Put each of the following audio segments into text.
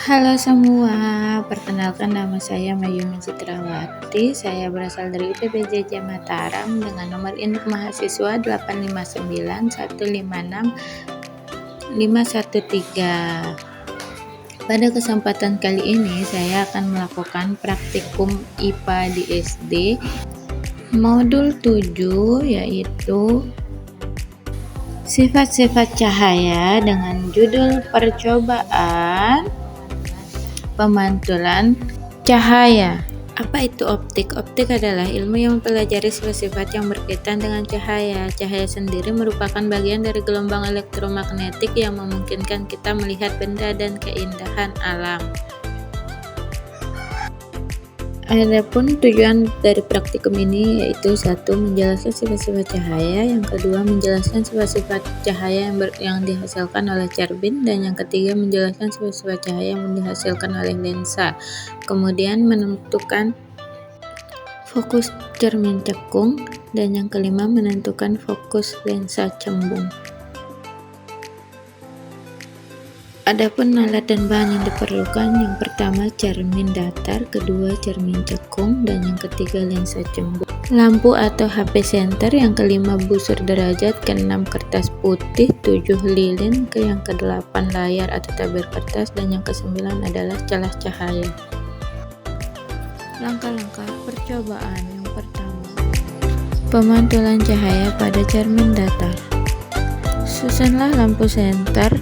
Halo semua, perkenalkan nama saya Mayumi Citrawati. Saya berasal dari UPBJJ Mataram dengan nomor induk mahasiswa 859916513. Pada kesempatan kali ini saya akan melakukan praktikum IPA di SD modul 7, yaitu sifat-sifat cahaya dengan judul percobaan pemantulan cahaya. Apa itu optik? Optik adalah ilmu yang mempelajari sifat-sifat yang berkaitan dengan cahaya. Cahaya sendiri merupakan bagian dari gelombang elektromagnetik yang memungkinkan kita melihat benda dan keindahan alam. Adapun tujuan dari praktikum ini yaitu satu, menjelaskan sifat-sifat cahaya, yang kedua menjelaskan sifat-sifat cahaya yang dihasilkan oleh cermin, dan yang ketiga menjelaskan sifat-sifat cahaya yang dihasilkan oleh lensa. Kemudian menentukan fokus cermin cekung, dan yang kelima menentukan fokus lensa cembung. Adapun alat dan bahan yang diperlukan, yang pertama cermin datar, kedua cermin cekung, dan yang ketiga lensa cembung. Lampu atau HP center, yang kelima busur derajat, keenam kertas putih, 7 lilin, yang kedelapan layar atau tabir kertas, dan yang kesembilan adalah celah cahaya. Langkah-langkah percobaan. Yang pertama, pemantulan cahaya pada cermin datar. Susunlah lampu senter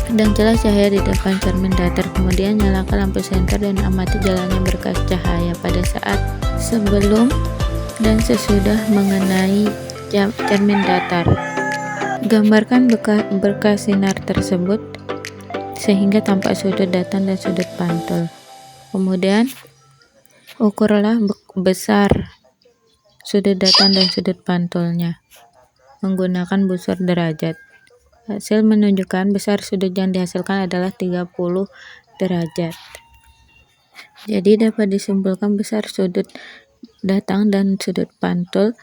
dan celah cahaya di depan cermin datar. Kemudian nyalakan lampu senter dan amati jalannya berkas cahaya pada saat sebelum dan sesudah mengenai cermin datar. Gambarkan berkas sinar tersebut sehingga tampak sudut datar dan sudut pantul. Kemudian ukurlah besar sudut datar dan sudut pantulnya menggunakan busur derajat. Hasil menunjukkan besar sudut yang dihasilkan adalah 30 derajat. Jadi dapat disimpulkan besar sudut datang dan sudut pantul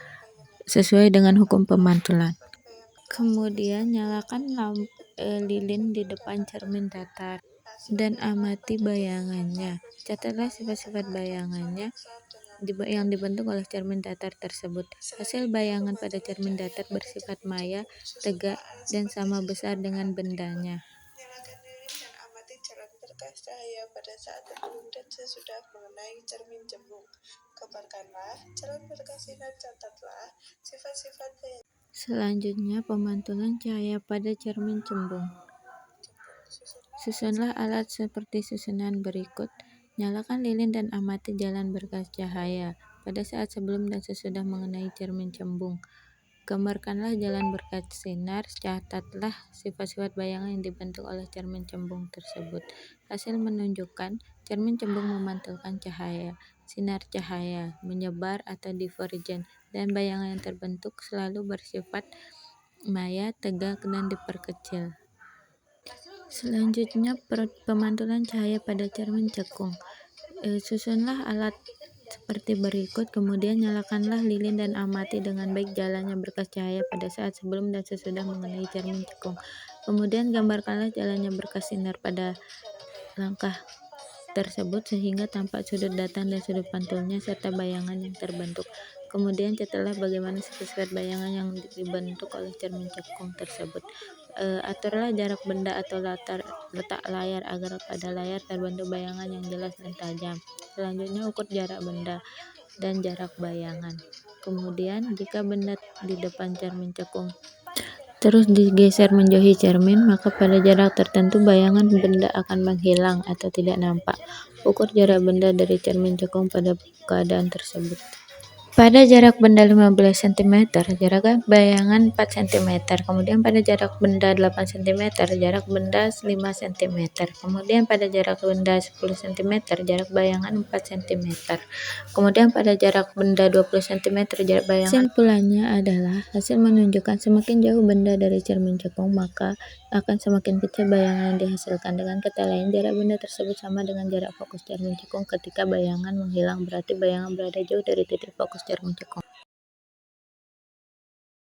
sesuai dengan hukum pemantulan. Kemudian nyalakan lilin di depan cermin datar dan amati bayangannya. Catatlah sifat-sifat bayangannya yang dibentuk oleh cermin datar tersebut. Hasil bayangan pada cermin datar bersifat maya, tegak, dan sama besar dengan bendanya. Nyalakan lilin dan amati jalan berkas cahaya pada saat sebelum dan sesudah mengenai cermin cembung. Gambarkanlah jalan berkas sinar, catatlah sifat-sifat bayangan. Selanjutnya, pemantulan cahaya pada cermin cembung. Susunlah alat seperti susunan berikut. Nyalakan lilin dan amati jalan berkas cahaya pada saat sebelum dan sesudah mengenai cermin cembung. Gambarkanlah jalan berkas sinar, catatlah sifat-sifat bayangan yang dibentuk oleh cermin cembung tersebut. Hasil menunjukkan cermin cembung memantulkan cahaya, sinar cahaya, menyebar atau divergen, dan bayangan yang terbentuk selalu bersifat maya, tegak, dan diperkecil. Selanjutnya, pemantulan cahaya pada cermin cekung. Susunlah alat seperti berikut, kemudian nyalakanlah lilin dan amati dengan baik jalannya berkas cahaya pada saat sebelum dan sesudah mengenai cermin cekung. Kemudian gambarkanlah jalannya berkas sinar pada langkah tersebut sehingga tampak sudut datang dan sudut pantulnya serta bayangan yang terbentuk. Kemudian catatlah bagaimana sifat-sifat bayangan yang dibentuk oleh cermin cekung tersebut. Aturlah jarak benda atau letak layar agar pada layar terbentuk bayangan yang jelas dan tajam. Selanjutnya, ukur jarak benda dan jarak bayangan. Kemudian, jika benda di depan cermin cekung terus digeser menjauhi cermin, maka pada jarak tertentu bayangan benda akan menghilang atau tidak nampak. Ukur jarak benda dari cermin cekung pada keadaan tersebut. Pada jarak benda 15 cm, jarak bayangan 4 cm. Kemudian pada jarak benda 8 cm, jarak benda 5 cm. Kemudian pada jarak benda 10 cm, jarak bayangan 4 cm. Kemudian pada jarak benda 20 cm, jarak bayangan. Kesimpulannya adalah hasil menunjukkan semakin jauh benda dari cermin cekung, maka akan semakin kecil bayangan yang dihasilkan. Dengan kata lain, jarak benda tersebut sama dengan jarak fokus cermin cekung. Ketika bayangan menghilang, berarti bayangan berada jauh dari titik fokus cermin cekung.